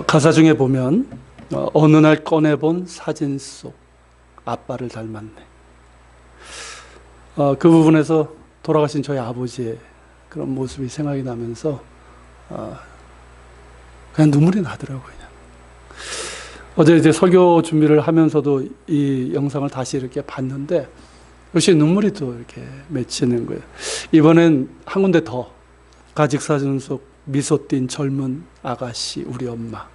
가사 중에 보면 어느 날 꺼내본 사진 속 아빠를 닮았네. 그 부분에서 돌아가신 저희 아버지의 그런 모습이 생각이 나면서 그냥 눈물이 나더라고요. 그냥. 어제 이제 설교 준비를 하면서도 이 영상을 다시 이렇게 봤는데 역시 눈물이 또 이렇게 맺히는 거예요. 이번엔 한 군데 더 가직 사진 속 미소 띈 젊은 아가씨 우리 엄마,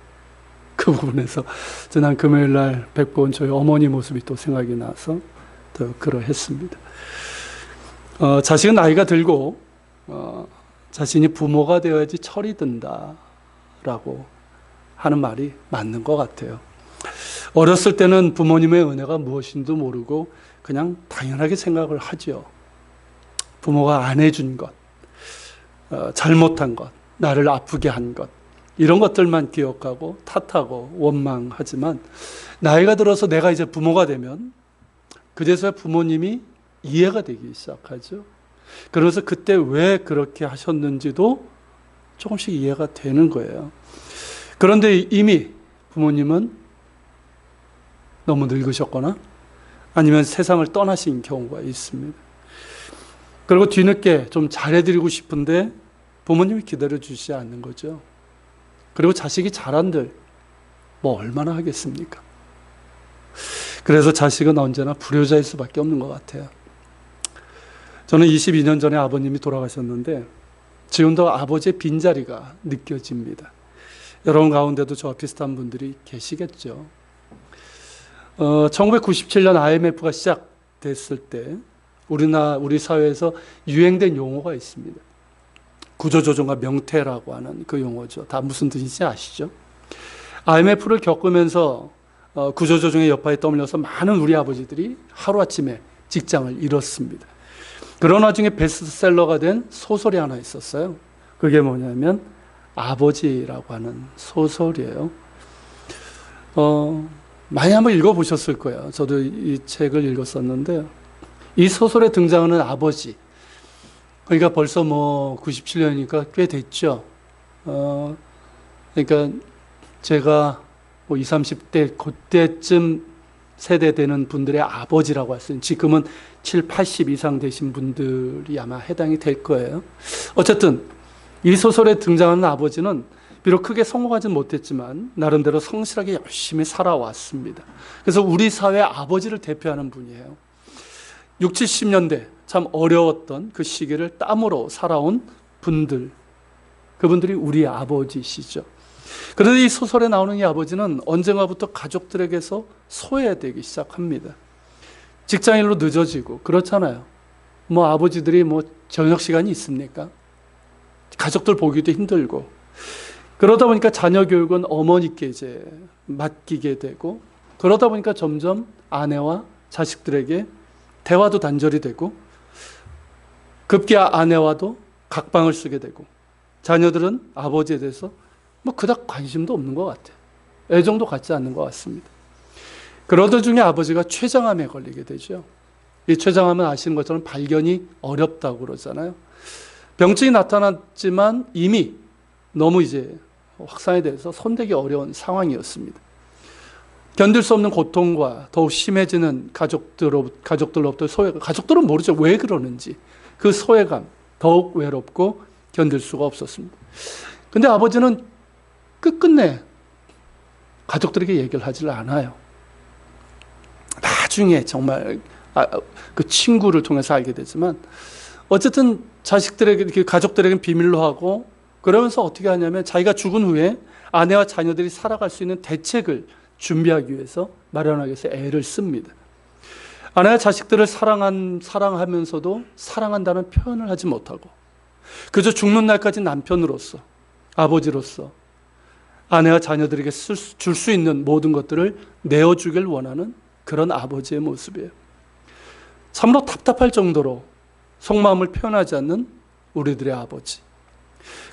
그 부분에서 지난 금요일 날 뵙고 저희 어머니 모습이 또 생각이 나서 더 그러했습니다. 자식은 나이가 들고 자신이 부모가 되어야지 철이 든다라고 하는 말이 맞는 것 같아요. 어렸을 때는 부모님의 은혜가 무엇인지도 모르고 그냥 당연하게 생각을 하죠. 부모가 안 해준 것, 잘못한 것, 나를 아프게 한 것, 이런 것들만 기억하고 탓하고 원망하지만 나이가 들어서 내가 이제 부모가 되면 그제서야 부모님이 이해가 되기 시작하죠. 그러면서 그때 왜 그렇게 하셨는지도 조금씩 이해가 되는 거예요. 그런데 이미 부모님은 너무 늙으셨거나 아니면 세상을 떠나신 경우가 있습니다. 그리고 뒤늦게 좀 잘해드리고 싶은데 부모님이 기다려주시지 않는 거죠. 그리고 자식이 잘한들 뭐 얼마나 하겠습니까? 그래서 자식은 언제나 불효자일 수밖에 없는 것 같아요. 저는 22년 전에 아버님이 돌아가셨는데 지금도 아버지의 빈자리가 느껴집니다. 여러분 가운데도 저와 비슷한 분들이 계시겠죠. 1997년 IMF가 시작됐을 때 우리 사회에서 유행된 용어가 있습니다. 구조조정과 명태라고 하는 그 용어죠. 다 무슨 뜻인지 아시죠? IMF를 겪으면서 구조조정의 여파에 떠밀려서 많은 우리 아버지들이 하루아침에 직장을 잃었습니다. 그런 와중에 베스트셀러가 된 소설이 하나 있었어요. 그게 뭐냐면 아버지라고 하는 소설이에요. 많이 한번 읽어보셨을 거예요. 저도 이 책을 읽었었는데 이 소설에 등장하는 아버지, 그러니까 벌써 뭐 97년이니까 꽤 됐죠. 그러니까 제가 뭐 20, 30대 그때쯤 세대 되는 분들의 아버지라고 할 수 있는, 지금은 7, 80 이상 되신 분들이 아마 해당이 될 거예요. 어쨌든 이 소설에 등장하는 아버지는 비록 크게 성공하지는 못했지만 나름대로 성실하게 열심히 살아왔습니다. 그래서 우리 사회의 아버지를 대표하는 분이에요. 6, 70년대 참 어려웠던 그 시기를 땀으로 살아온 분들, 그분들이 우리 아버지시죠. 그런데 이 소설에 나오는 이 아버지는 언젠가부터 가족들에게서 소외되기 시작합니다. 직장일로 늦어지고 그렇잖아요. 뭐 아버지들이 뭐 저녁 시간이 있습니까? 가족들 보기도 힘들고 그러다 보니까 자녀 교육은 어머니께 이제 맡기게 되고 그러다 보니까 점점 아내와 자식들에게 대화도 단절이 되고 급기 아내와도 각방을 쓰게 되고 자녀들은 아버지에 대해서 뭐 그닥 관심도 없는 것 같아요. 애정도 갖지 않는 것 같습니다. 그러던 중에 아버지가 췌장암에 걸리게 되죠. 이 췌장암은 아시는 것처럼 발견이 어렵다고 그러잖아요. 병증이 나타났지만 이미 너무 이제 확산에 대해서 손대기 어려운 상황이었습니다. 견딜 수 없는 고통과 더욱 심해지는 가족들로부터 소외감, 가족들은 모르죠. 왜 그러는지. 그 소외감, 더욱 외롭고 견딜 수가 없었습니다. 근데 아버지는 끝끝내 가족들에게 얘기를 하질 않아요. 나중에 정말 그 친구를 통해서 알게 되지만 어쨌든 자식들에게, 가족들에게는 비밀로 하고 그러면서 어떻게 하냐면 자기가 죽은 후에 아내와 자녀들이 살아갈 수 있는 대책을 준비하기 위해서 마련하기 위해서 애를 씁니다. 아내와 자식들을 사랑하면서도 사랑한다는 표현을 하지 못하고 그저 죽는 날까지 남편으로서, 아버지로서 아내와 자녀들에게 줄 수 있는 모든 것들을 내어주길 원하는 그런 아버지의 모습이에요. 참으로 답답할 정도로 속마음을 표현하지 않는 우리들의 아버지.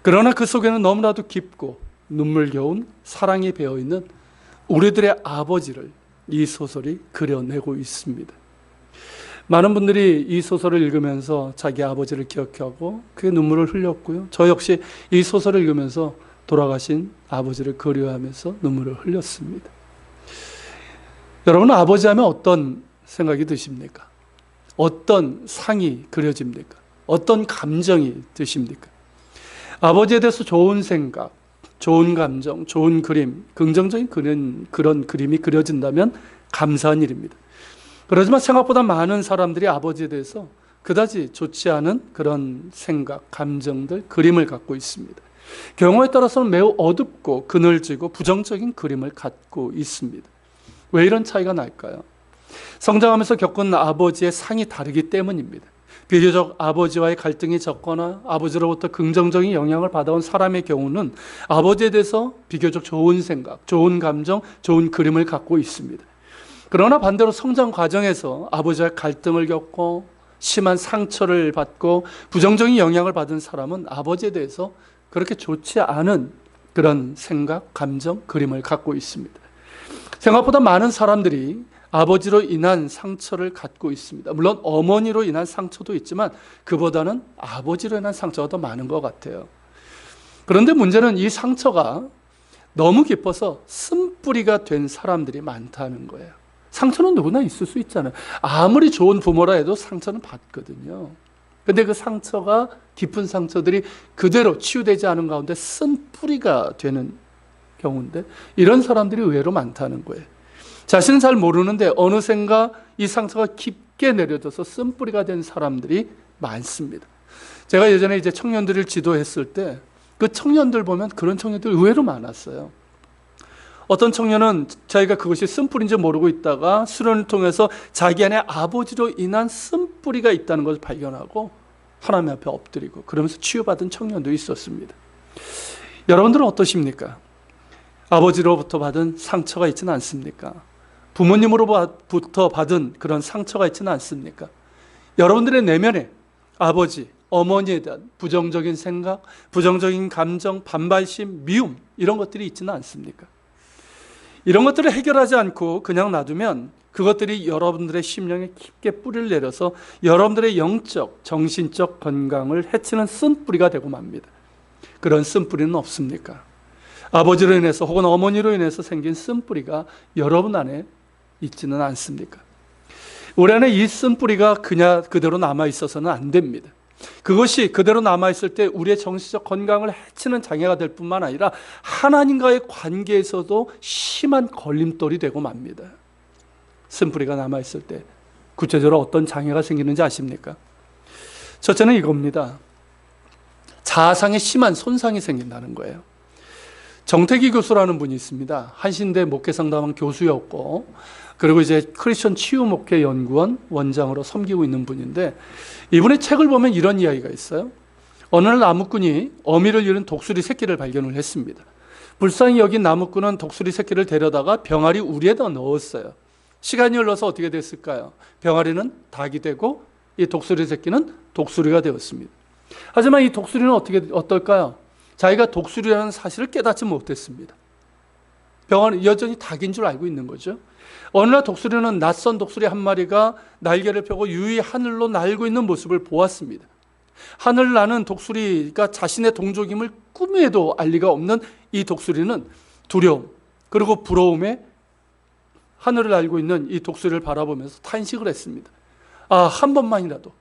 그러나 그 속에는 너무나도 깊고 눈물겨운 사랑이 배어있는 우리들의 아버지를 이 소설이 그려내고 있습니다. 많은 분들이 이 소설을 읽으면서 자기 아버지를 기억하고 그의 눈물을 흘렸고요. 저 역시 이 소설을 읽으면서 돌아가신 아버지를 그리워하면서 눈물을 흘렸습니다. 여러분, 아버지 하면 어떤 생각이 드십니까? 어떤 상이 그려집니까? 어떤 감정이 드십니까? 아버지에 대해서 좋은 생각, 좋은 감정, 좋은 그림, 긍정적인 그런 그림이 그려진다면 감사한 일입니다. 그렇지만 생각보다 많은 사람들이 아버지에 대해서 그다지 좋지 않은 그런 생각, 감정들, 그림을 갖고 있습니다. 경우에 따라서는 매우 어둡고 그늘지고 부정적인 그림을 갖고 있습니다. 왜 이런 차이가 날까요? 성장하면서 겪은 아버지의 상이 다르기 때문입니다. 비교적 아버지와의 갈등이 적거나 아버지로부터 긍정적인 영향을 받아온 사람의 경우는 아버지에 대해서 비교적 좋은 생각, 좋은 감정, 좋은 그림을 갖고 있습니다. 그러나 반대로 성장 과정에서 아버지와 갈등을 겪고 심한 상처를 받고 부정적인 영향을 받은 사람은 아버지에 대해서 그렇게 좋지 않은 그런 생각, 감정, 그림을 갖고 있습니다. 생각보다 많은 사람들이 아버지로 인한 상처를 갖고 있습니다. 물론 어머니로 인한 상처도 있지만 그보다는 아버지로 인한 상처가 더 많은 것 같아요. 그런데 문제는 이 상처가 너무 깊어서 쓴뿌리가 된 사람들이 많다는 거예요. 상처는 누구나 있을 수 있잖아요. 아무리 좋은 부모라 해도 상처는 받거든요. 근데 그 상처가, 깊은 상처들이 그대로 치유되지 않은 가운데 쓴뿌리가 되는 경우인데 이런 사람들이 의외로 많다는 거예요. 자신은 잘 모르는데 어느샌가 이 상처가 깊게 내려져서 쓴뿌리가 된 사람들이 많습니다. 제가 예전에 이제 청년들을 지도했을 때 그 청년들 보면 그런 청년들 의외로 많았어요. 어떤 청년은 자기가 그것이 쓴뿌리인지 모르고 있다가 수련을 통해서 자기 안에 아버지로 인한 쓴뿌리가 있다는 것을 발견하고 하나님 앞에 엎드리고 그러면서 치유받은 청년도 있었습니다. 여러분들은 어떠십니까? 아버지로부터 받은 상처가 있지는 않습니까? 부모님으로부터 받은 그런 상처가 있지는 않습니까? 여러분들의 내면에 아버지, 어머니에 대한 부정적인 생각, 부정적인 감정, 반발심, 미움 이런 것들이 있지는 않습니까? 이런 것들을 해결하지 않고 그냥 놔두면 그것들이 여러분들의 심령에 깊게 뿌리를 내려서 여러분들의 영적, 정신적 건강을 해치는 쓴뿌리가 되고 맙니다. 그런 쓴뿌리는 없습니까? 아버지로 인해서 혹은 어머니로 인해서 생긴 쓴뿌리가 여러분 안에 있지는 않습니까? 우리 안에 이 쓴뿌리가 그냥 그대로 남아있어서는 안 됩니다. 그것이 그대로 남아있을 때 우리의 정신적 건강을 해치는 장애가 될 뿐만 아니라 하나님과의 관계에서도 심한 걸림돌이 되고 맙니다. 쓴뿌리가 남아있을 때 구체적으로 어떤 장애가 생기는지 아십니까? 첫째는 이겁니다. 자아상에 심한 손상이 생긴다는 거예요. 정태기 교수라는 분이 있습니다. 한신대 목회상담원 교수였고 그리고 이제 크리스천 치유목회연구원 원장으로 섬기고 있는 분인데 이분의 책을 보면 이런 이야기가 있어요. 어느 날 나무꾼이 어미를 잃은 독수리 새끼를 발견을 했습니다. 불쌍히 여긴 나무꾼은 독수리 새끼를 데려다가 병아리 우리에다 넣었어요. 시간이 흘러서 어떻게 됐을까요? 병아리는 닭이 되고 이 독수리 새끼는 독수리가 되었습니다. 하지만 이 독수리는 어떨까요? 자기가 독수리라는 사실을 깨닫지 못했습니다. 병아리 여전히 닭인 줄 알고 있는 거죠. 어느 날 독수리는 낯선 독수리 한 마리가 날개를 펴고 유유히 하늘로 날고 있는 모습을 보았습니다. 하늘을 나는 독수리가 자신의 동족임을 꿈에도 알 리가 없는 이 독수리는 두려움 그리고 부러움에 하늘을 날고 있는 이 독수리를 바라보면서 탄식을 했습니다. 아, 한 번만이라도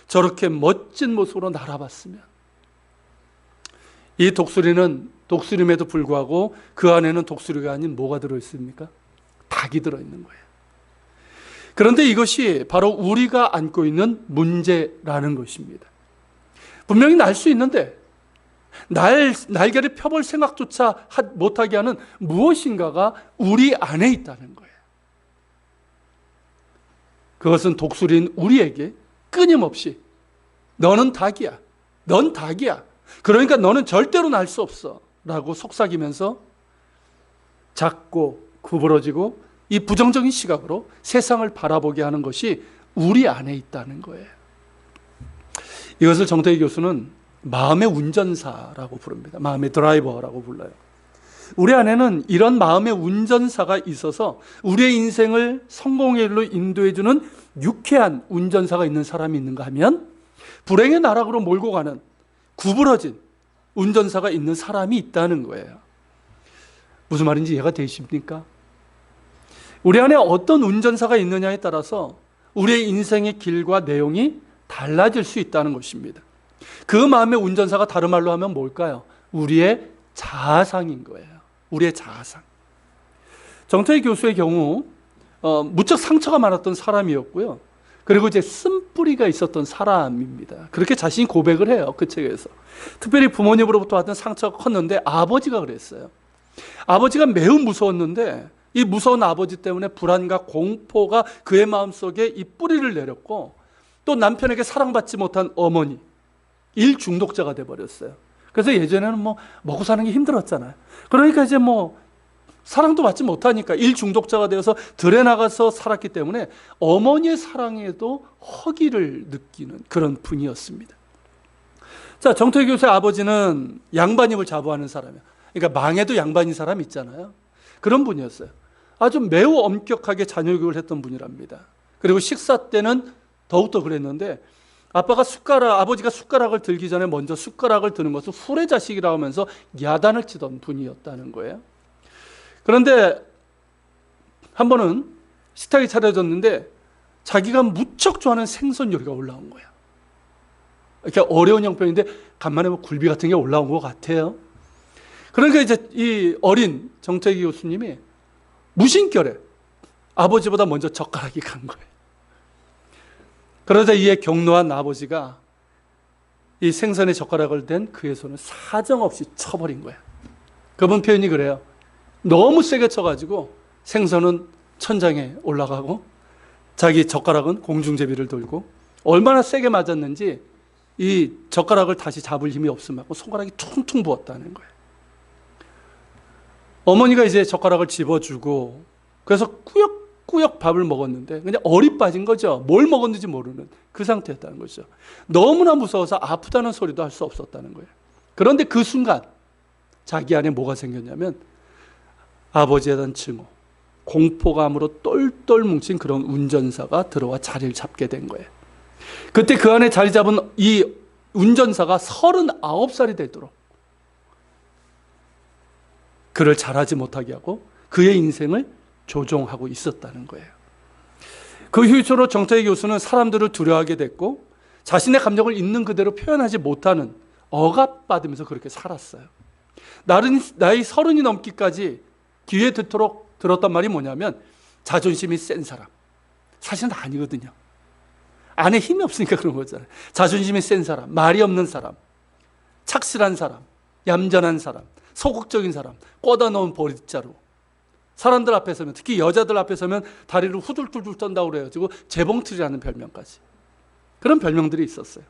저렇게 멋진 모습으로 날아봤으면. 이 독수리는 독수림에도 불구하고 그 안에는 독수리가 아닌 뭐가 들어있습니까? 닭이 들어있는 거예요. 그런데 이것이 바로 우리가 안고 있는 문제라는 것입니다. 분명히 날 수 있는데 날개를 펴볼 생각조차 못하게 하는 무엇인가가 우리 안에 있다는 거예요. 그것은 독수리인 우리에게 끊임없이 너는 닭이야. 넌 닭이야. 그러니까 너는 절대로 날 수 없어. 라고 속삭이면서 작고 구부러지고 이 부정적인 시각으로 세상을 바라보게 하는 것이 우리 안에 있다는 거예요. 이것을 정태기 교수는 마음의 운전사라고 부릅니다. 마음의 드라이버라고 불러요. 우리 안에는 이런 마음의 운전사가 있어서 우리의 인생을 성공의 길로 인도해주는 유쾌한 운전사가 있는 사람이 있는가 하면 불행의 나락으로 몰고 가는 구부러진 운전사가 있는 사람이 있다는 거예요. 무슨 말인지 이해가 되십니까? 우리 안에 어떤 운전사가 있느냐에 따라서 우리의 인생의 길과 내용이 달라질 수 있다는 것입니다. 그 마음의 운전사가 다른 말로 하면 뭘까요? 우리의 자아상인 거예요. 우리의 자아상. 정태희 교수의 경우 무척 상처가 많았던 사람이었고요. 그리고 이제 쓴뿌리가 있었던 사람입니다. 그렇게 자신이 고백을 해요. 그 책에서. 특별히 부모님으로부터 받은 상처가 컸는데 아버지가 그랬어요. 아버지가 매우 무서웠는데 이 무서운 아버지 때문에 불안과 공포가 그의 마음속에 이 뿌리를 내렸고, 또 남편에게 사랑받지 못한 어머니, 일 중독자가 돼버렸어요. 그래서 예전에는 먹고 사는 게 힘들었잖아요. 그러니까 이제 사랑도 받지 못하니까 일 중독자가 되어서 들에 나가서 살았기 때문에 어머니의 사랑에도 허기를 느끼는 그런 분이었습니다. 자, 정태희 교수의 아버지는 양반임을 자부하는 사람이에요. 그러니까 망해도 양반인 사람 있잖아요. 그런 분이었어요. 아주 매우 엄격하게 자녀 교육을 했던 분이랍니다. 그리고 식사 때는 더욱더 그랬는데, 아버지가 숟가락을 들기 전에 먼저 숟가락을 드는 것을 후레 자식이라고 하면서 야단을 치던 분이었다는 거예요. 그런데 한 번은 식탁이 차려졌는데 자기가 무척 좋아하는 생선 요리가 올라온 거야. 이렇게 어려운 형편인데 간만에 굴비 같은 게 올라온 것 같아요. 그러니까 이제 이 어린 정태기 교수님이 무심결에 아버지보다 먼저 젓가락이 간 거예요. 그러자 이에 경노한 아버지가 이 생선에 젓가락을 댄 그의 손을 사정없이 쳐버린 거예요. 그분 표현이 그래요. 너무 세게 쳐가지고 생선은 천장에 올라가고 자기 젓가락은 공중제비를 돌고, 얼마나 세게 맞았는지 이 젓가락을 다시 잡을 힘이 없음하고 손가락이 퉁퉁 부었다는 거예요. 어머니가 이제 젓가락을 집어주고 그래서 꾸역꾸역 밥을 먹었는데 그냥 얼이 빠진 거죠. 뭘 먹었는지 모르는 그 상태였다는 거죠. 너무나 무서워서 아프다는 소리도 할 수 없었다는 거예요. 그런데 그 순간 자기 안에 뭐가 생겼냐면 아버지에 대한 증오, 공포감으로 똘똘 뭉친 그런 운전사가 들어와 자리를 잡게 된 거예요. 그때 그 안에 자리 잡은 이 운전사가 39살이 되도록 그를 잘하지 못하게 하고 그의 인생을 조종하고 있었다는 거예요. 그 후유로 정태희 교수는 사람들을 두려워하게 됐고 자신의 감정을 있는 그대로 표현하지 못하는, 억압받으면서 그렇게 살았어요. 나이 30이 넘기까지 귀에 듣도록 들었단 말이 뭐냐면 자존심이 센 사람. 사실은 아니거든요. 안에 힘이 없으니까 그런 거잖아요. 자존심이 센 사람, 말이 없는 사람, 착실한 사람, 얌전한 사람, 소극적인 사람, 꽂아 놓은 보릿자루. 사람들 앞에 서면, 특히 여자들 앞에 서면 다리를 후들후들 떤다고 그래가지고 재봉틀이라는 별명까지. 그런 별명들이 있었어요.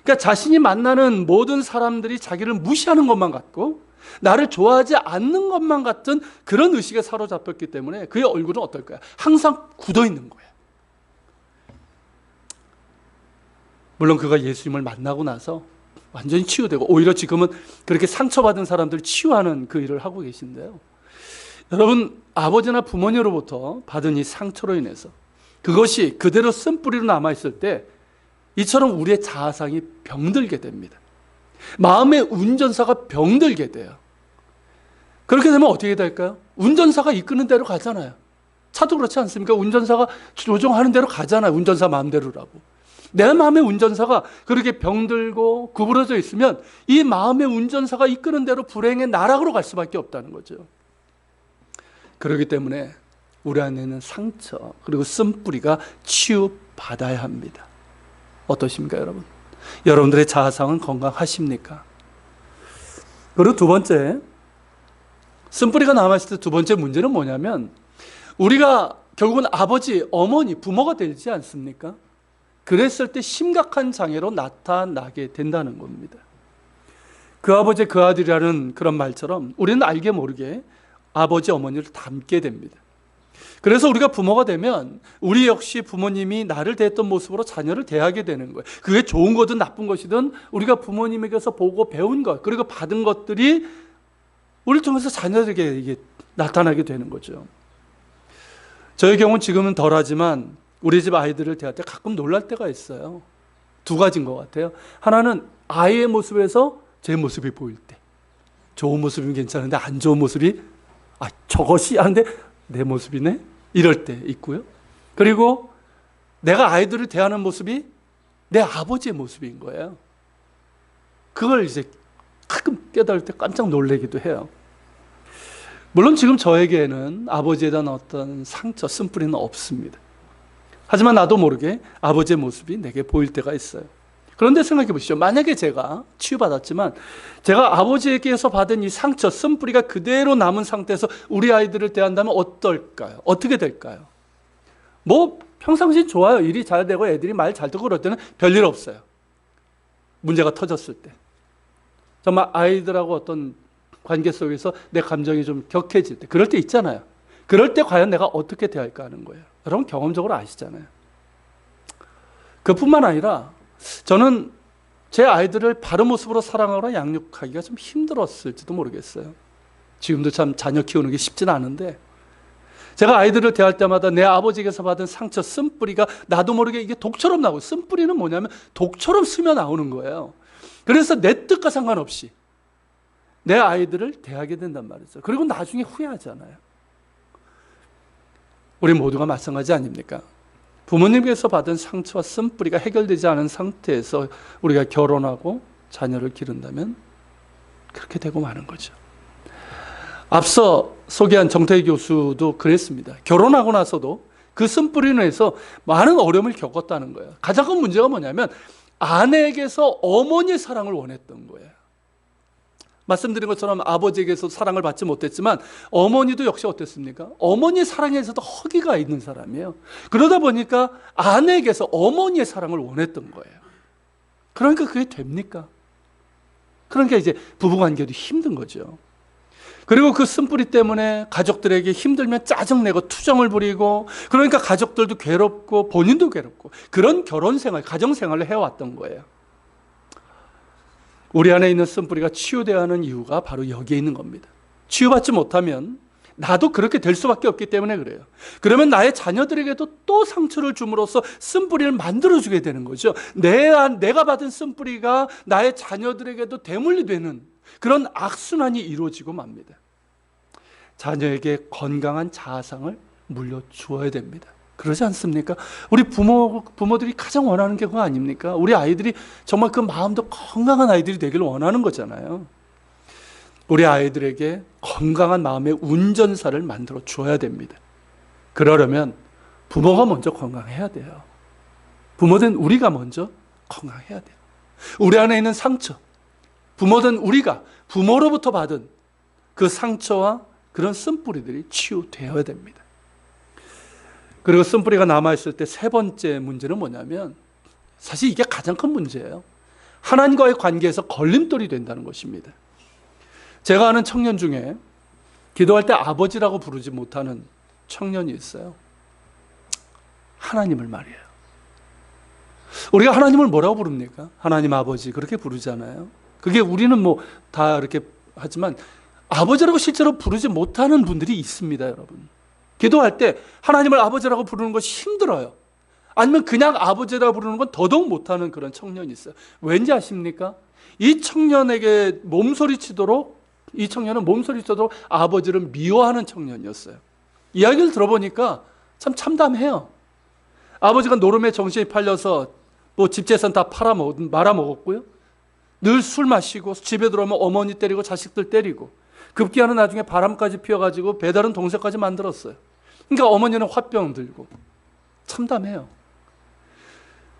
그러니까 자신이 만나는 모든 사람들이 자기를 무시하는 것만 같고 나를 좋아하지 않는 것만 같은 그런 의식에 사로잡혔기 때문에 그의 얼굴은 어떨까요? 항상 굳어 있는 거예요. 물론 그가 예수님을 만나고 나서 완전히 치유되고 오히려 지금은 그렇게 상처받은 사람들을 치유하는 그 일을 하고 계신데요. 여러분, 아버지나 부모님으로부터 받은 이 상처로 인해서 그것이 그대로 쓴뿌리로 남아있을 때 이처럼 우리의 자아상이 병들게 됩니다. 마음의 운전사가 병들게 돼요. 그렇게 되면 어떻게 될까요? 운전사가 이끄는 대로 가잖아요. 차도 그렇지 않습니까? 운전사가 조종하는 대로 가잖아요. 운전사 마음대로라고. 내 마음의 운전사가 그렇게 병들고 구부러져 있으면 이 마음의 운전사가 이끄는 대로 불행의 나락으로 갈 수밖에 없다는 거죠. 그렇기 때문에 우리 안에는 상처 그리고 쓴뿌리가 치유받아야 합니다. 어떠십니까, 여러분? 여러분들의 자아상은 건강하십니까? 그리고 두 번째, 쓴뿌리가 남아있을 때 두 번째 문제는 뭐냐면 우리가 결국은 아버지, 어머니, 부모가 되지 않습니까? 그랬을 때 심각한 장애로 나타나게 된다는 겁니다. 그 아버지 그 아들이라는 그런 말처럼 우리는 알게 모르게 아버지 어머니를 닮게 됩니다. 그래서 우리가 부모가 되면 우리 역시 부모님이 나를 대했던 모습으로 자녀를 대하게 되는 거예요. 그게 좋은 거든 나쁜 것이든 우리가 부모님에게서 보고 배운 것 그리고 받은 것들이 우리를 통해서 자녀들에게 이게 나타나게 되는 거죠. 저의 경우는 지금은 덜하지만 우리 집 아이들을 대할 때 가끔 놀랄 때가 있어요. 두 가지인 것 같아요. 하나는 아이의 모습에서 제 모습이 보일 때. 좋은 모습이면 괜찮은데 안 좋은 모습이 저것이 하는데 내 모습이네? 이럴 때 있고요. 그리고 내가 아이들을 대하는 모습이 내 아버지의 모습인 거예요. 그걸 이제 가끔 깨달을 때 깜짝 놀라기도 해요. 물론 지금 저에게는 아버지에 대한 어떤 상처, 쓴뿌리는 없습니다. 하지만 나도 모르게 아버지의 모습이 내게 보일 때가 있어요. 그런데 생각해 보시죠. 만약에 제가 치유받았지만 제가 아버지에게서 받은 이 상처, 쓴뿌리가 그대로 남은 상태에서 우리 아이들을 대한다면 어떨까요? 어떻게 될까요? 뭐 평상시 좋아요. 일이 잘 되고 애들이 말 잘 듣고 그럴 때는 별일 없어요. 문제가 터졌을 때. 정말 아이들하고 어떤 관계 속에서 내 감정이 좀 격해질 때, 그럴 때 있잖아요. 그럴 때 과연 내가 어떻게 대할까 하는 거예요. 여러분 경험적으로 아시잖아요. 그뿐만 아니라 저는 제 아이들을 바른 모습으로 사랑하거나 양육하기가 좀 힘들었을지도 모르겠어요. 지금도 참 자녀 키우는 게 쉽지는 않은데 제가 아이들을 대할 때마다 내 아버지에게서 받은 상처, 쓴뿌리가 나도 모르게 이게 독처럼 나오고, 쓴뿌리는 뭐냐면 독처럼 스며 나오는 거예요. 그래서 내 뜻과 상관없이 내 아이들을 대하게 된단 말이죠. 그리고 나중에 후회하잖아요. 우리 모두가 마찬가지 아닙니까? 부모님께서 받은 상처와 쓴뿌리가 해결되지 않은 상태에서 우리가 결혼하고 자녀를 기른다면 그렇게 되고 마는 거죠. 앞서 소개한 정태희 교수도 그랬습니다. 결혼하고 나서도 그 쓴뿌리로 인해서 많은 어려움을 겪었다는 거예요. 가장 큰 문제가 뭐냐면 아내에게서 어머니의 사랑을 원했던 거예요. 말씀드린 것처럼 아버지에게서 사랑을 받지 못했지만 어머니도 역시 어땠습니까? 어머니의 사랑에서도 허기가 있는 사람이에요. 그러다 보니까 아내에게서 어머니의 사랑을 원했던 거예요. 그러니까 그게 됩니까? 그러니까 이제 부부관계도 힘든 거죠. 그리고 그 쓴뿌리 때문에 가족들에게 힘들면 짜증내고 투정을 부리고, 그러니까 가족들도 괴롭고 본인도 괴롭고, 그런 결혼생활, 가정생활을 해왔던 거예요. 우리 안에 있는 쓴뿌리가 치유되어야 하는 이유가 바로 여기에 있는 겁니다. 치유받지 못하면 나도 그렇게 될 수밖에 없기 때문에 그래요. 그러면 나의 자녀들에게도 또 상처를 줌으로써 쓴뿌리를 만들어주게 되는 거죠. 내가 받은 쓴뿌리가 나의 자녀들에게도 대물리 되는 그런 악순환이 이루어지고 맙니다. 자녀에게 건강한 자아상을 물려주어야 됩니다. 그러지 않습니까? 우리 부모들이 가장 원하는 게 그거 아닙니까? 우리 아이들이 정말 그 마음도 건강한 아이들이 되기를 원하는 거잖아요. 우리 아이들에게 건강한 마음의 운전사를 만들어 줘야 됩니다. 그러려면 부모가 먼저 건강해야 돼요. 부모된 우리가 먼저 건강해야 돼요. 우리 안에 있는 상처, 부모된 우리가 부모로부터 받은 그 상처와 그런 쓴뿌리들이 치유되어야 됩니다. 그리고 쓴뿌리가 남아있을 때 세 번째 문제는 뭐냐면, 사실 이게 가장 큰 문제예요. 하나님과의 관계에서 걸림돌이 된다는 것입니다. 제가 아는 청년 중에 기도할 때 아버지라고 부르지 못하는 청년이 있어요. 하나님을 말이에요. 우리가 하나님을 뭐라고 부릅니까? 하나님 아버지 그렇게 부르잖아요. 그게 우리는 뭐 다 이렇게 하지만 아버지라고 실제로 부르지 못하는 분들이 있습니다, 여러분. 기도할 때 하나님을 아버지라고 부르는 것이 힘들어요. 아니면 그냥 아버지라고 부르는 건 더더욱 못하는 그런 청년이 있어요. 왠지 아십니까? 이 청년은 몸소리치도록 아버지를 미워하는 청년이었어요. 이야기를 들어보니까 참 참담해요. 아버지가 노름에 정신이 팔려서 뭐 집재산 다 말아먹었고요. 늘 술 마시고 집에 들어오면 어머니 때리고 자식들 때리고, 급기야는 나중에 바람까지 피워가지고 배다른 동생까지 만들었어요. 그러니까 어머니는 화병 들고 참담해요.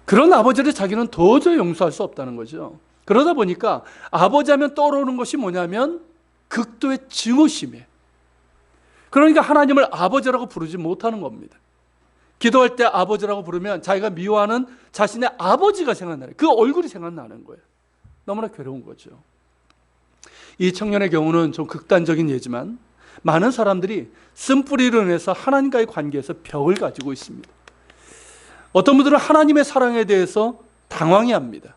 그런 아버지를 자기는 도저히 용서할 수 없다는 거죠. 그러다 보니까 아버지 하면 떠오르는 것이 뭐냐면 극도의 증오심이에요. 그러니까 하나님을 아버지라고 부르지 못하는 겁니다. 기도할 때 아버지라고 부르면 자기가 미워하는 자신의 아버지가 생각나요. 그 얼굴이 생각나는 거예요. 너무나 괴로운 거죠. 이 청년의 경우는 좀 극단적인 예지만 많은 사람들이 쓴뿌리로 인해서 하나님과의 관계에서 벽을 가지고 있습니다. 어떤 분들은 하나님의 사랑에 대해서 당황해합니다.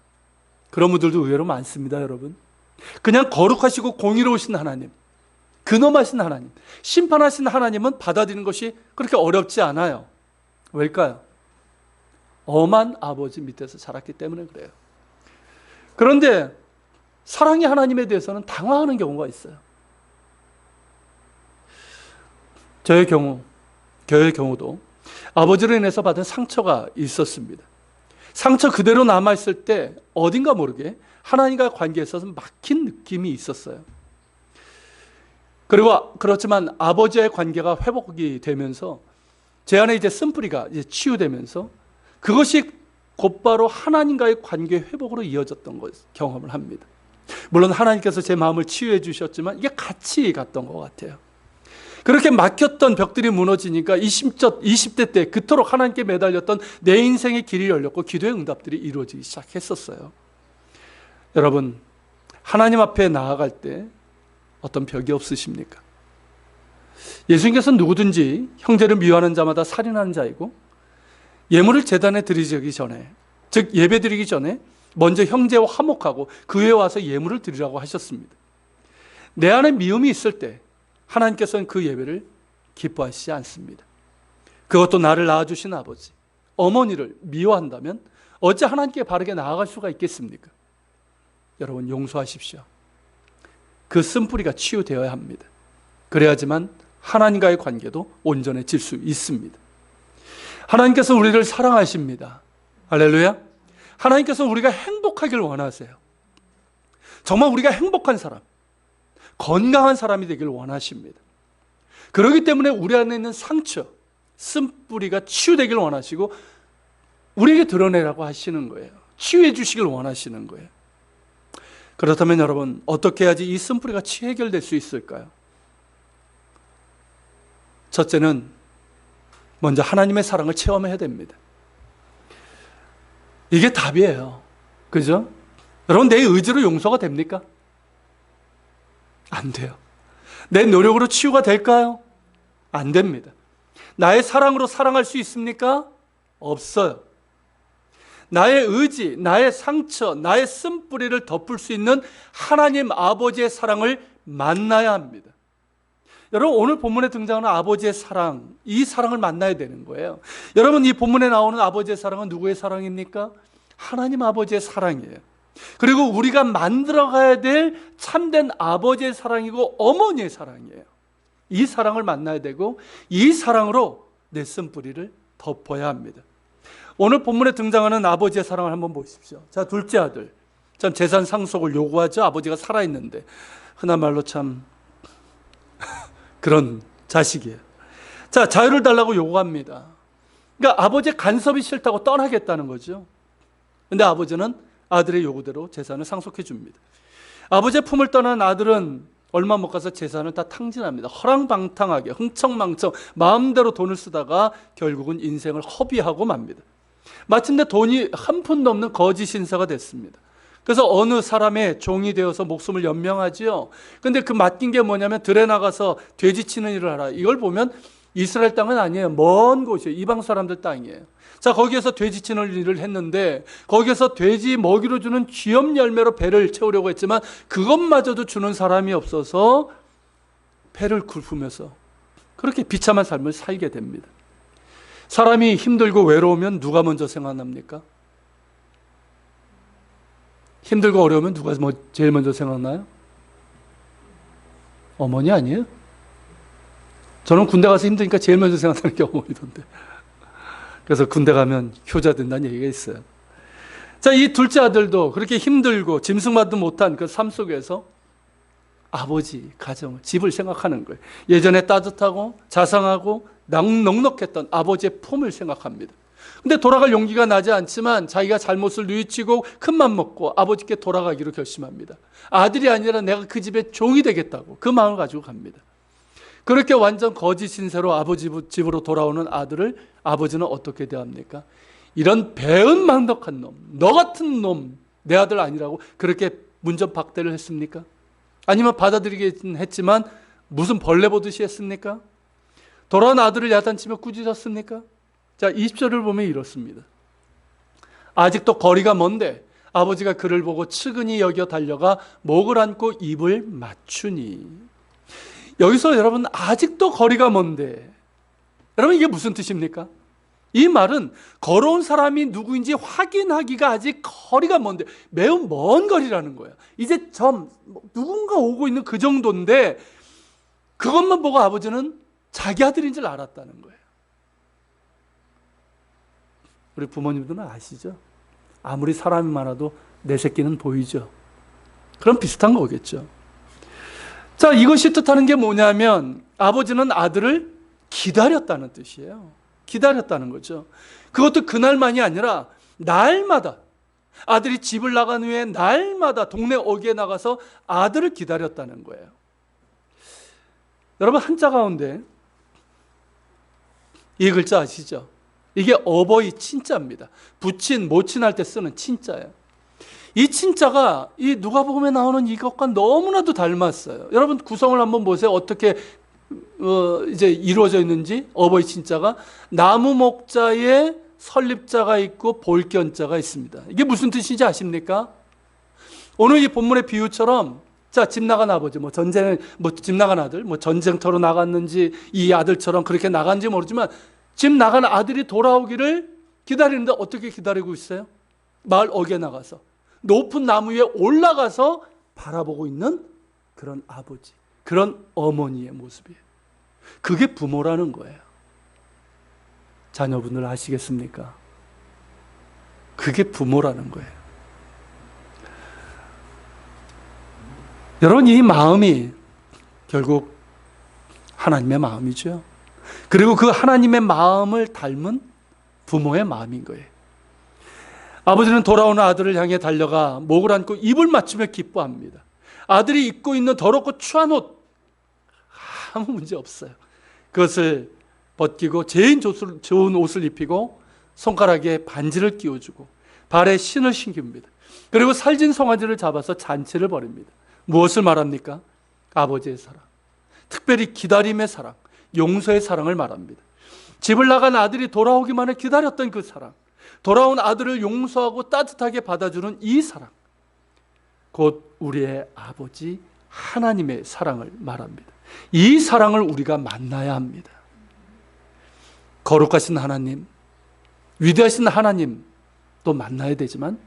그런 분들도 의외로 많습니다, 여러분. 그냥 거룩하시고 공의로우신 하나님, 근엄하신 하나님, 심판하신 하나님은 받아들이는 것이 그렇게 어렵지 않아요. 왜일까요? 엄한 아버지 밑에서 자랐기 때문에 그래요. 그런데 사랑의 하나님에 대해서는 당황하는 경우가 있어요. 저의 경우도 아버지로 인해서 받은 상처가 있었습니다. 상처 그대로 남아있을 때 어딘가 모르게 하나님과 관계에 있어서 막힌 느낌이 있었어요. 그리고 그렇지만 아버지의 관계가 회복이 되면서 제 안에 이제 쓴뿌리가 이제 치유되면서 그것이 곧바로 하나님과의 관계 회복으로 이어졌던 것 경험을 합니다. 물론 하나님께서 제 마음을 치유해 주셨지만 이게 같이 갔던 것 같아요. 그렇게 막혔던 벽들이 무너지니까 20대 때 그토록 하나님께 매달렸던 내 인생의 길이 열렸고 기도의 응답들이 이루어지기 시작했었어요. 여러분, 하나님 앞에 나아갈 때 어떤 벽이 없으십니까? 예수님께서는 누구든지 형제를 미워하는 자마다 살인하는 자이고 예물을 제단에 드리기 전에, 즉 예배 드리기 전에 먼저 형제와 화목하고 그 후에 와서 예물을 드리라고 하셨습니다. 내 안에 미움이 있을 때 하나님께서는 그 예배를 기뻐하시지 않습니다. 그것도 나를 낳아주신 아버지, 어머니를 미워한다면 어찌 하나님께 바르게 나아갈 수가 있겠습니까? 여러분, 용서하십시오. 그 쓴뿌리가 치유되어야 합니다. 그래야지만 하나님과의 관계도 온전해질 수 있습니다. 하나님께서 우리를 사랑하십니다. 할렐루야. 하나님께서 우리가 행복하길 원하세요. 정말 우리가 행복한 사람, 건강한 사람이 되길 원하십니다. 그렇기 때문에 우리 안에 있는 상처, 쓴뿌리가 치유되길 원하시고 우리에게 드러내라고 하시는 거예요. 치유해 주시길 원하시는 거예요. 그렇다면 여러분, 어떻게 해야지 이 쓴뿌리가 해결될 수 있을까요? 첫째는 먼저 하나님의 사랑을 체험해야 됩니다. 이게 답이에요. 그죠? 여러분, 내 의지로 용서가 됩니까? 안 돼요. 내 노력으로 치유가 될까요? 안 됩니다. 나의 사랑으로 사랑할 수 있습니까? 없어요. 나의 의지, 나의 상처, 나의 쓴뿌리를 덮을 수 있는 하나님 아버지의 사랑을 만나야 합니다. 여러분, 오늘 본문에 등장하는 아버지의 사랑, 이 사랑을 만나야 되는 거예요. 여러분, 이 본문에 나오는 아버지의 사랑은 누구의 사랑입니까? 하나님 아버지의 사랑이에요. 그리고 우리가 만들어가야 될 참된 아버지의 사랑이고 어머니의 사랑이에요. 이 사랑을 만나야 되고 이 사랑으로 내 쓴뿌리를 덮어야 합니다. 오늘 본문에 등장하는 아버지의 사랑을 한번 보십시오. 자, 둘째 아들, 참 재산 상속을 요구하죠. 아버지가 살아있는데 흔한 말로 참 그런 자식이에요. 자, 자유를 달라고 요구합니다. 그러니까 아버지의 간섭이 싫다고 떠나겠다는 거죠. 근데 아버지는 아들의 요구대로 재산을 상속해 줍니다. 아버지의 품을 떠난 아들은 얼마 못 가서 재산을 다 탕진합니다. 허랑방탕하게 흥청망청 마음대로 돈을 쓰다가 결국은 인생을 허비하고 맙니다. 마침내 돈이 한 푼도 없는 거짓 인사가 됐습니다. 그래서 어느 사람의 종이 되어서 목숨을 연명하지요. 근데 그 맡긴 게 뭐냐면 들에 나가서 돼지 치는 일을 하라. 이걸 보면 이스라엘 땅은 아니에요. 먼 곳이에요. 이방 사람들 땅이에요. 자, 거기에서 돼지 치는 일을 했는데 거기에서 돼지 먹이로 주는 쥐염 열매로 배를 채우려고 했지만 그것마저도 주는 사람이 없어서 배를 굴으면서 그렇게 비참한 삶을 살게 됩니다. 사람이 힘들고 외로우면 누가 먼저 생각납니까? 힘들고 어려우면 누가 제일 먼저 생각나요? 어머니 아니에요? 저는 군대 가서 힘드니까 제일 먼저 생각나는 게 어머니던데. 그래서 군대 가면 효자 된다는 얘기가 있어요. 자, 이 둘째 아들도 그렇게 힘들고 짐승만도 못한 그 삶 속에서 아버지, 가정, 집을 생각하는 거예요. 예전에 따뜻하고 자상하고 넉넉했던 아버지의 품을 생각합니다. 근데 돌아갈 용기가 나지 않지만 자기가 잘못을 뉘우치고 큰맘 먹고 아버지께 돌아가기로 결심합니다. 아들이 아니라 내가 그 집의 종이 되겠다고 그 마음을 가지고 갑니다. 그렇게 완전 거짓 신세로 아버지 집으로 돌아오는 아들을 아버지는 어떻게 대합니까? 이런 배은망덕한 놈, 너 같은 놈, 내 아들 아니라고 그렇게 문전박대를 했습니까? 아니면 받아들이긴 했지만 무슨 벌레 보듯이 했습니까? 돌아온 아들을 야단치며 꾸짖었습니까? 자, 20절을 보면 이렇습니다. 아직도 거리가 먼데 아버지가 그를 보고 측은히 여겨 달려가 목을 안고 입을 맞추니. 여기서 여러분, 아직도 거리가 먼데, 여러분 이게 무슨 뜻입니까? 이 말은 걸어온 사람이 누구인지 확인하기가 아직 거리가 먼데, 매우 먼 거리라는 거예요. 이제 누군가 오고 있는 그 정도인데 그것만 보고 아버지는 자기 아들인 줄 알았다는 거예요. 우리 부모님들은 아시죠? 아무리 사람이 많아도 내 새끼는 보이죠. 그럼 비슷한 거겠죠. 자, 이것이 뜻하는 게 뭐냐면 아버지는 아들을 기다렸다는 뜻이에요. 기다렸다는 거죠. 그것도 그날만이 아니라 날마다, 아들이 집을 나간 후에 날마다 동네 어귀에 나가서 아들을 기다렸다는 거예요. 여러분, 한자 가운데 이 글자 아시죠? 이게 어버이 친자입니다. 부친, 모친할 때 쓰는 친자예요. 이 친자가 이 누가복음에 나오는 이것과 너무나도 닮았어요. 여러분, 구성을 한번 보세요. 어떻게 이제 이루어져 있는지. 어버이 친자가 나무 목자에 설립자가 있고 볼견자가 있습니다. 이게 무슨 뜻인지 아십니까? 오늘 이 본문의 비유처럼, 자, 집 나간 아버지, 집 나간 아들, 전쟁터로 나갔는지 이 아들처럼 그렇게 나간지 모르지만 집 나간 아들이 돌아오기를 기다리는데 어떻게 기다리고 있어요? 마을 어귀에 나가서 높은 나무 위에 올라가서 바라보고 있는 그런 아버지, 그런 어머니의 모습이에요. 그게 부모라는 거예요. 자녀분들 아시겠습니까? 그게 부모라는 거예요. 여러분, 이 마음이 결국 하나님의 마음이죠. 그리고 그 하나님의 마음을 닮은 부모의 마음인 거예요. 아버지는 돌아오는 아들을 향해 달려가 목을 안고 입을 맞추며 기뻐합니다. 아들이 입고 있는 더럽고 추한 옷, 아무 문제 없어요. 그것을 벗기고 제일 좋은 옷을 입히고 손가락에 반지를 끼워주고 발에 신을 신깁니다. 그리고 살진 송아지를 잡아서 잔치를 벌입니다. 무엇을 말합니까? 아버지의 사랑, 특별히 기다림의 사랑, 용서의 사랑을 말합니다. 집을 나간 아들이 돌아오기만을 기다렸던 그 사랑, 돌아온 아들을 용서하고 따뜻하게 받아주는 이 사랑, 곧 우리의 아버지 하나님의 사랑을 말합니다. 이 사랑을 우리가 만나야 합니다. 거룩하신 하나님, 위대하신 하나님 또 만나야 되지만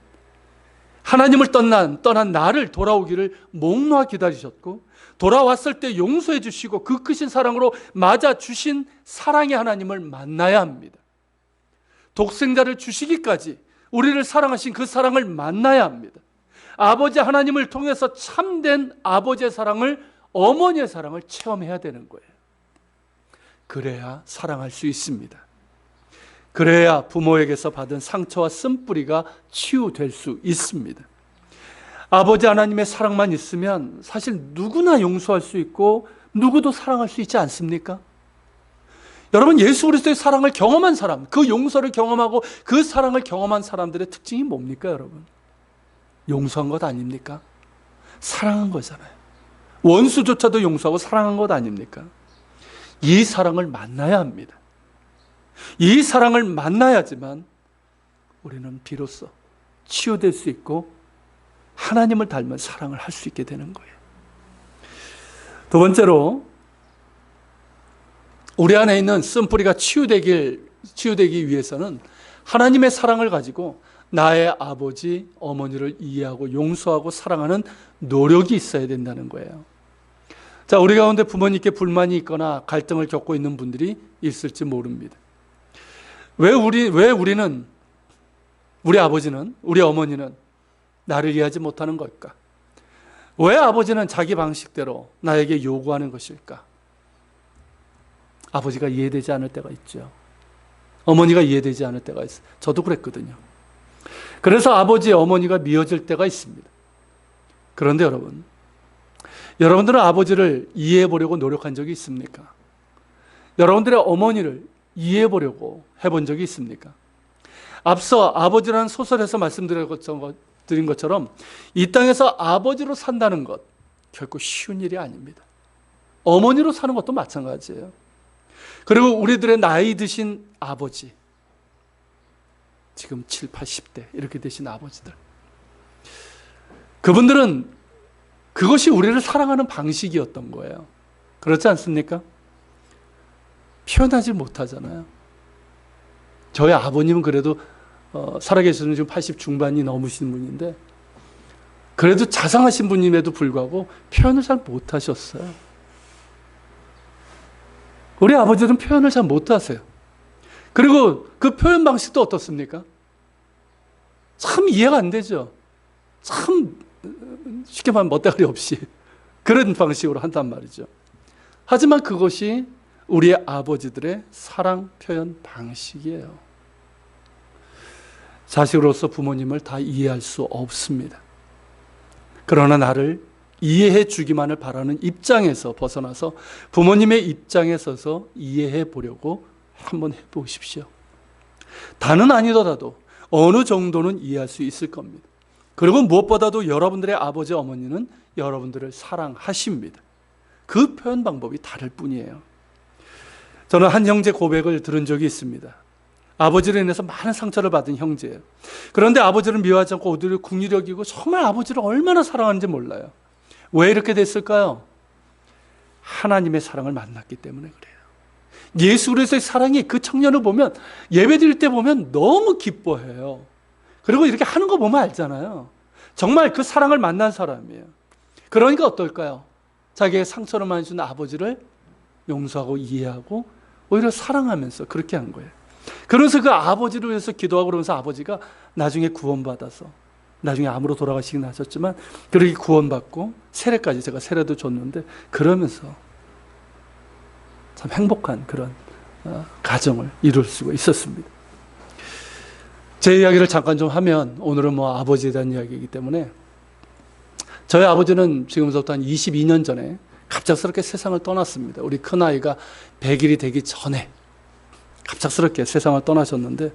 하나님을 떠난 나를 돌아오기를 목놓아 기다리셨고 돌아왔을 때 용서해 주시고 그 크신 사랑으로 맞아 주신 사랑의 하나님을 만나야 합니다. 독생자를 주시기까지 우리를 사랑하신 그 사랑을 만나야 합니다. 아버지 하나님을 통해서 참된 아버지의 사랑을, 어머니의 사랑을 체험해야 되는 거예요. 그래야 사랑할 수 있습니다. 그래야 부모에게서 받은 상처와 쓴뿌리가 치유될 수 있습니다. 아버지 하나님의 사랑만 있으면 사실 누구나 용서할 수 있고 누구도 사랑할 수 있지 않습니까? 여러분, 예수 그리스도의 사랑을 경험한 사람, 그 용서를 경험하고 그 사랑을 경험한 사람들의 특징이 뭡니까, 여러분? 용서한 것 아닙니까? 사랑한 거잖아요. 원수조차도 용서하고 사랑한 것 아닙니까? 이 사랑을 만나야 합니다. 이 사랑을 만나야지만 우리는 비로소 치유될 수 있고 하나님을 닮은 사랑을 할 수 있게 되는 거예요. 두 번째로, 우리 안에 있는 쓴뿌리가 치유되기 위해서는 하나님의 사랑을 가지고 나의 아버지, 어머니를 이해하고 용서하고 사랑하는 노력이 있어야 된다는 거예요. 자, 우리 가운데 부모님께 불만이 있거나 갈등을 겪고 있는 분들이 있을지 모릅니다. 왜 우리는, 우리 아버지는, 우리 어머니는 나를 이해하지 못하는 걸까? 왜 아버지는 자기 방식대로 나에게 요구하는 것일까? 아버지가 이해되지 않을 때가 있죠. 어머니가 이해되지 않을 때가 있어요. 저도 그랬거든요. 그래서 아버지, 어머니가 미워질 때가 있습니다. 그런데 여러분들은 아버지를 이해해 보려고 노력한 적이 있습니까? 여러분들의 어머니를 이해해 보려고 해본 적이 있습니까? 앞서 아버지라는 소설에서 말씀드린 것처럼 이 땅에서 아버지로 산다는 것 결코 쉬운 일이 아닙니다. 어머니로 사는 것도 마찬가지예요. 그리고 우리들의 나이 드신 아버지, 지금 7, 80대 이렇게 되신 아버지들, 그분들은 그것이 우리를 사랑하는 방식이었던 거예요. 그렇지 않습니까? 표현하지 못하잖아요. 저희 아버님은 그래도 살아계시는 지금 80 중반이 넘으신 분인데 그래도 자상하신 분임에도 불구하고 표현을 잘 못하셨어요. 우리 아버지는 표현을 잘 못하세요. 그리고 그 표현 방식도 어떻습니까? 참 이해가 안 되죠. 참 쉽게 말하면 멋대가리 없이 그런 방식으로 한단 말이죠. 하지만 그것이 우리 아버지들의 사랑 표현 방식이에요. 자식으로서 부모님을 다 이해할 수 없습니다. 그러나 나를 이해해 주기만을 바라는 입장에서 벗어나서 부모님의 입장에 서서 이해해 보려고 한번 해보십시오. 다는 아니더라도 어느 정도는 이해할 수 있을 겁니다. 그리고 무엇보다도 여러분들의 아버지 어머니는 여러분들을 사랑하십니다. 그 표현 방법이 다를 뿐이에요. 저는 한 형제 고백을 들은 적이 있습니다. 아버지로 인해서 많은 상처를 받은 형제예요. 그런데 아버지를 미워하지 않고 오히려 긍휼히 여기고 정말 아버지를 얼마나 사랑하는지 몰라요. 왜 이렇게 됐을까요? 하나님의 사랑을 만났기 때문에 그래요. 예수 그리스도의 사랑이 그 청년을 보면 예배 드릴 때 보면 너무 기뻐해요. 그리고 이렇게 하는 거 보면 알잖아요. 정말 그 사랑을 만난 사람이에요. 그러니까 어떨까요? 자기의 상처를 많이 준 아버지를 용서하고 이해하고 오히려 사랑하면서 그렇게 한 거예요. 그러면서 그 아버지를 위해서 기도하고 그러면서 아버지가 나중에 구원받아서 나중에 암으로 돌아가시긴 하셨지만 그렇게 구원받고 세례까지 제가 세례도 줬는데 그러면서 참 행복한 그런 가정을 이룰 수가 있었습니다. 제 이야기를 잠깐 좀 하면 오늘은 아버지에 대한 이야기이기 때문에 저희 아버지는 지금부터 한 22년 전에 갑작스럽게 세상을 떠났습니다. 우리 큰아이가 100일이 되기 전에 갑작스럽게 세상을 떠나셨는데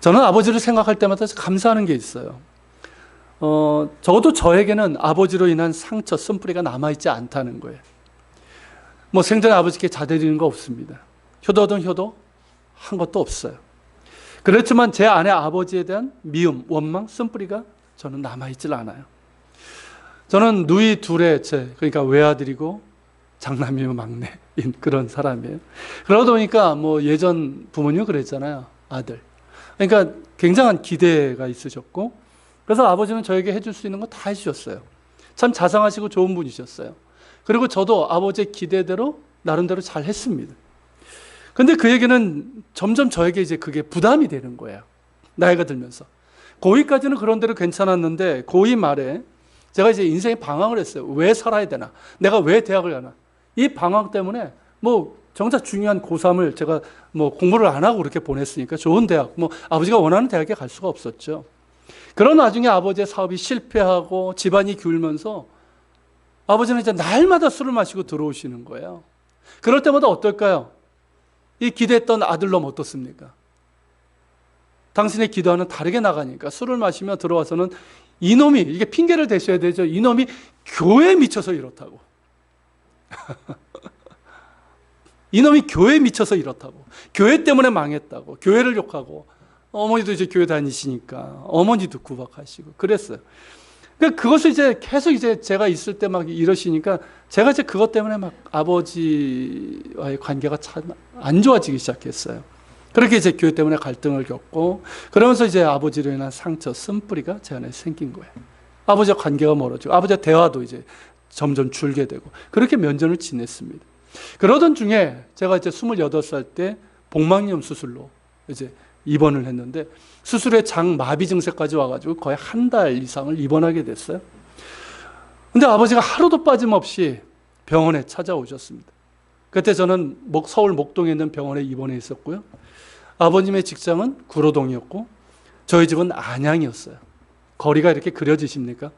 저는 아버지를 생각할 때마다 감사하는 게 있어요. 적어도 저에게는 아버지로 인한 상처, 쓴뿌리가 남아있지 않다는 거예요. 생전에 아버지께 자대드리는 거 없습니다. 효도든 효도 한 것도 없어요. 그렇지만 제 안에 아버지에 대한 미움, 원망, 쓴뿌리가 저는 남아있질 않아요. 저는 누이 둘의 그러니까 외아들이고 장남이며 막내인 그런 사람이에요. 그러다 보니까 예전 부모님은 그랬잖아요. 아들. 그러니까 굉장한 기대가 있으셨고 그래서 아버지는 저에게 해줄 수 있는 거 다 해주셨어요. 참 자상하시고 좋은 분이셨어요. 그리고 저도 아버지의 기대대로 나름대로 잘 했습니다. 근데 그 얘기는 점점 저에게 이제 그게 부담이 되는 거예요. 나이가 들면서. 고2까지는 그런 대로 괜찮았는데 고2 말에 제가 이제 인생에 방황을 했어요. 왜 살아야 되나? 내가 왜 대학을 가나? 이 방황 때문에 정작 중요한 고3을 제가 공부를 안 하고 그렇게 보냈으니까 좋은 대학, 아버지가 원하는 대학에 갈 수가 없었죠. 그런 와중에 아버지의 사업이 실패하고 집안이 기울면서 아버지는 이제 날마다 술을 마시고 들어오시는 거예요. 그럴 때마다 어떨까요? 이 기대했던 아들놈 어떻습니까? 당신의 기도와는 다르게 나가니까 술을 마시며 들어와서는 이놈이, 이게 핑계를 대셔야 되죠. 이놈이 교회에 미쳐서 이렇다고. 이놈이 교회에 미쳐서 이렇다고. 교회 때문에 망했다고. 교회를 욕하고. 어머니도 이제 교회 다니시니까 어머니도 구박하시고 그랬어요. 그러니까 그것을 이제 계속 이제 제가 있을 때 막 이러시니까 제가 이제 그것 때문에 막 아버지와의 관계가 참 안 좋아지기 시작했어요. 그렇게 이제 교회 때문에 갈등을 겪고 그러면서 이제 아버지로 인한 상처, 쓴뿌리가 제 안에 생긴 거예요. 아버지와 관계가 멀어지고 아버지와 대화도 이제 점점 줄게 되고 그렇게 면전을 지냈습니다. 그러던 중에 제가 이제 28살 때 복막염 수술로 이제 입원을 했는데 수술에 장 마비 증세까지 와가지고 거의 한 달 이상을 입원하게 됐어요. 근데 아버지가 하루도 빠짐없이 병원에 찾아오셨습니다. 그때 저는 서울 목동에 있는 병원에 입원해 있었고요. 아버님의 직장은 구로동이었고 저희 집은 안양이었어요. 거리가 이렇게 그려지십니까?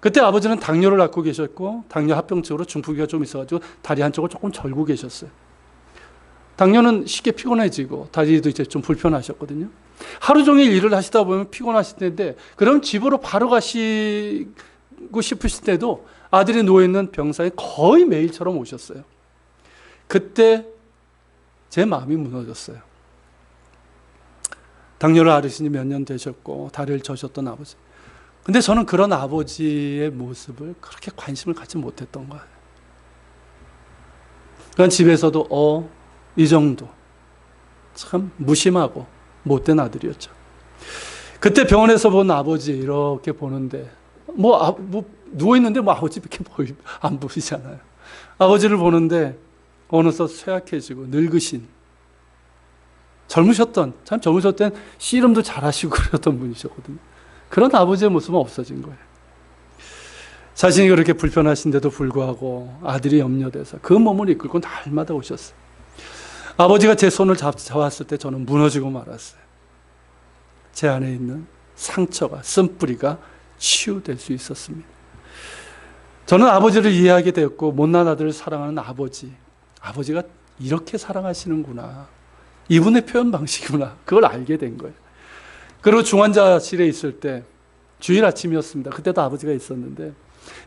그때 아버지는 당뇨를 앓고 계셨고 당뇨 합병증으로 중풍기가 좀 있어가지고 다리 한쪽을 조금 절고 계셨어요. 당뇨는 쉽게 피곤해지고 다리도 이제 좀 불편하셨거든요. 하루 종일 일을 하시다 보면 피곤하실 텐데 그럼 집으로 바로 가시고 싶으실 때도 아들이 누워있는 병상에 거의 매일처럼 오셨어요. 그때 제 마음이 무너졌어요. 당뇨를 앓으신 지 몇 년 되셨고 다리를 저셨던 아버지. 근데 저는 그런 아버지의 모습을 그렇게 관심을 갖지 못했던 거예요. 그러니까 집에서도 이 정도. 참 무심하고 못된 아들이었죠. 그때 병원에서 본 아버지 이렇게 보는데 누워있는데 아버지밖에 안 보이잖아요. 아버지를 보는데 어느덧 쇠약해지고 늙으신, 참 젊으셨을 땐 씨름도 잘하시고 그러던 분이셨거든요. 그런 아버지의 모습은 없어진 거예요. 자신이 그렇게 불편하신데도 불구하고 아들이 염려돼서 그 몸을 이끌고 날마다 오셨어요. 아버지가 제 손을 잡았을 때 저는 무너지고 말았어요. 제 안에 있는 상처가, 쓴뿌리가 치유될 수 있었습니다. 저는 아버지를 이해하게 되었고, 못난 아들을 사랑하는 아버지가 이렇게 사랑하시는구나, 이분의 표현 방식이구나, 그걸 알게 된 거예요. 그리고 중환자실에 있을 때 주일 아침이었습니다. 그때도 아버지가 있었는데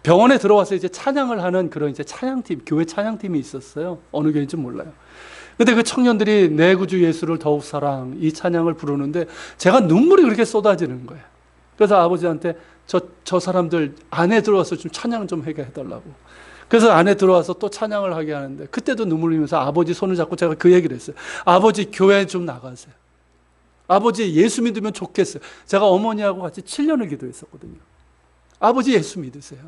병원에 들어와서 이제 찬양을 하는 그런 이제 찬양팀, 교회 찬양팀이 있었어요. 어느 교회인지 몰라요. 근데 그 청년들이 내 구주 예수를 더욱 사랑, 이 찬양을 부르는데 제가 눈물이 그렇게 쏟아지는 거예요. 그래서 아버지한테 저 사람들 안에 들어와서 좀 찬양 좀 하게 해달라고. 그래서 안에 들어와서 또 찬양을 하게 하는데 그때도 눈물 흘리면서 아버지 손을 잡고 제가 그 얘기를 했어요. 아버지 교회 좀 나가세요. 아버지 예수 믿으면 좋겠어요. 제가 어머니하고 같이 7년을 기도했었거든요. 아버지 예수 믿으세요.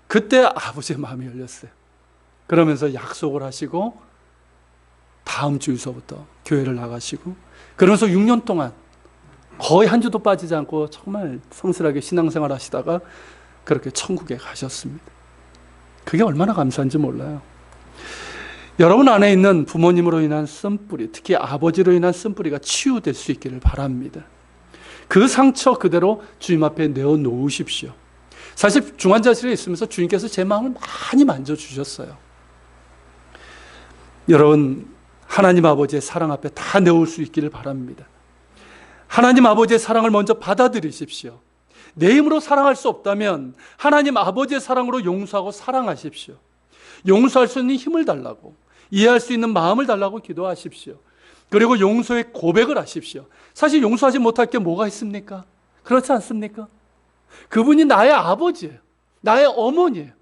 그때 아버지의 마음이 열렸어요. 그러면서 약속을 하시고 다음 주에서부터 교회를 나가시고, 그러면서 6년 동안 거의 한 주도 빠지지 않고 정말 성실하게 신앙생활 하시다가 그렇게 천국에 가셨습니다. 그게 얼마나 감사한지 몰라요. 여러분 안에 있는 부모님으로 인한 쓴뿌리, 특히 아버지로 인한 쓴뿌리가 치유될 수 있기를 바랍니다. 그 상처 그대로 주님 앞에 내어놓으십시오. 사실 중환자실에 있으면서 주님께서 제 마음을 많이 만져주셨어요. 여러분, 하나님 아버지의 사랑 앞에 다 내올 수 있기를 바랍니다. 하나님 아버지의 사랑을 먼저 받아들이십시오. 내 힘으로 사랑할 수 없다면 하나님 아버지의 사랑으로 용서하고 사랑하십시오. 용서할 수 있는 힘을 달라고, 이해할 수 있는 마음을 달라고 기도하십시오. 그리고 용서의 고백을 하십시오. 사실 용서하지 못할 게 뭐가 있습니까? 그렇지 않습니까? 그분이 나의 아버지예요. 나의 어머니예요.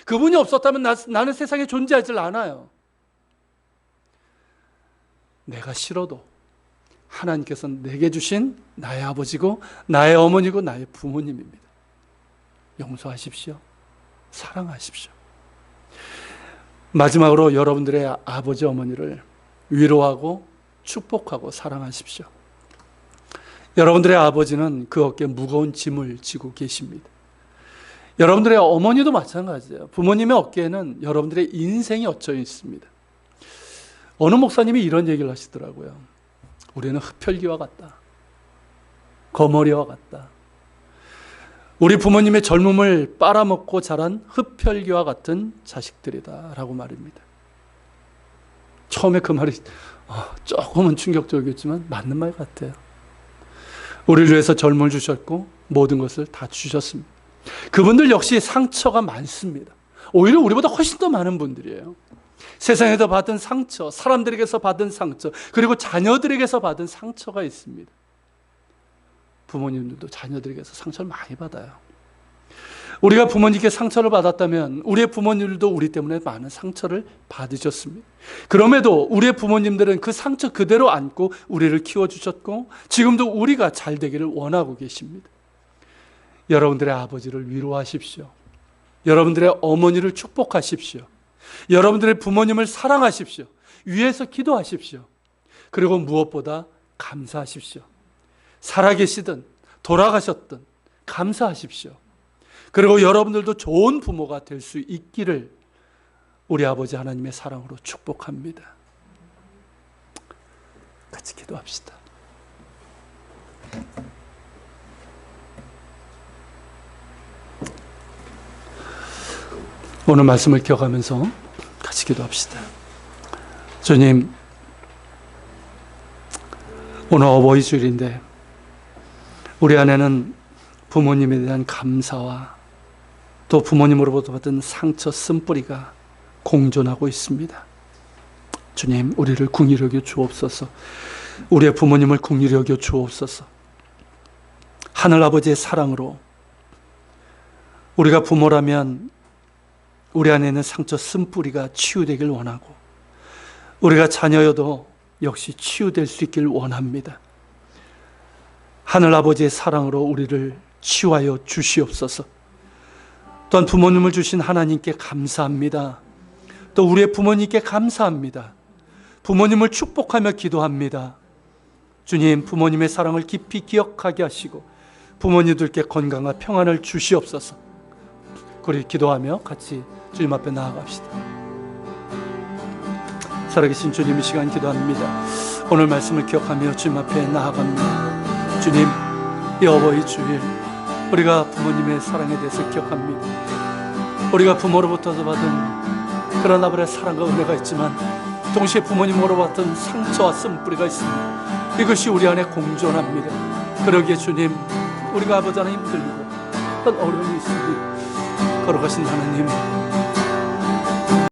그분이 없었다면 나는 세상에 존재하지 않아요. 내가 싫어도 하나님께서 내게 주신 나의 아버지고 나의 어머니고 나의 부모님입니다. 용서하십시오. 사랑하십시오. 마지막으로 여러분들의 아버지 어머니를 위로하고 축복하고 사랑하십시오. 여러분들의 아버지는 그 어깨에 무거운 짐을 지고 계십니다. 여러분들의 어머니도 마찬가지예요. 부모님의 어깨에는 여러분들의 인생이 얹혀 있습니다. 어느 목사님이 이런 얘기를 하시더라고요. 우리는 흡혈귀와 같다. 거머리와 같다. 우리 부모님의 젊음을 빨아먹고 자란 흡혈귀와 같은 자식들이다 라고 말입니다. 처음에 그 말이 조금은 충격적이었지만 맞는 말 같아요. 우리를 위해서 젊음을 주셨고 모든 것을 다 주셨습니다. 그분들 역시 상처가 많습니다. 오히려 우리보다 훨씬 더 많은 분들이에요. 세상에서 받은 상처, 사람들에게서 받은 상처, 그리고 자녀들에게서 받은 상처가 있습니다. 부모님들도 자녀들에게서 상처를 많이 받아요. 우리가 부모님께 상처를 받았다면 우리의 부모님들도 우리 때문에 많은 상처를 받으셨습니다. 그럼에도 우리의 부모님들은 그 상처 그대로 안고 우리를 키워주셨고 지금도 우리가 잘 되기를 원하고 계십니다. 여러분들의 아버지를 위로하십시오. 여러분들의 어머니를 축복하십시오. 여러분들의 부모님을 사랑하십시오. 위에서 기도하십시오. 그리고 무엇보다 감사하십시오. 살아계시든 돌아가셨든 감사하십시오. 그리고 여러분들도 좋은 부모가 될 수 있기를 우리 아버지 하나님의 사랑으로 축복합니다. 같이 기도합시다. 오늘 말씀을 기억하면서 같이 기도합시다. 주님, 오늘 어버이 주일인데 우리 안에는 부모님에 대한 감사와 또 부모님으로부터 받은 상처 쓴뿌리가 공존하고 있습니다. 주님, 우리를 긍휼히 여겨 주옵소서. 우리의 부모님을 긍휼히 여겨 주옵소서. 하늘아버지의 사랑으로 우리가 부모라면 우리 안에 있는 상처 쓴뿌리가 치유되길 원하고, 우리가 자녀여도 역시 치유될 수 있길 원합니다. 하늘아버지의 사랑으로 우리를 치유하여 주시옵소서. 또한 부모님을 주신 하나님께 감사합니다. 또 우리의 부모님께 감사합니다. 부모님을 축복하며 기도합니다. 주님, 부모님의 사랑을 깊이 기억하게 하시고 부모님들께 건강과 평안을 주시옵소서. 우리 기도하며 같이 주님 앞에 나아갑시다. 살아계신 주님, 이 시간 기도합니다. 오늘 말씀을 기억하며 주님 앞에 나아갑니다. 주님, 이 어버이 주일 우리가 부모님의 사랑에 대해서 기억합니다. 우리가 부모로부터 받은 그런 아버지의 사랑과 은혜가 있지만 동시에 부모님으로 받은 상처와 쓴뿌리가 있습니다. 이것이 우리 안에 공존합니다. 그러기에 주님, 우리가 아버지 하나 힘들고 어떤 어려움이 있으니 걸어가신 하나님,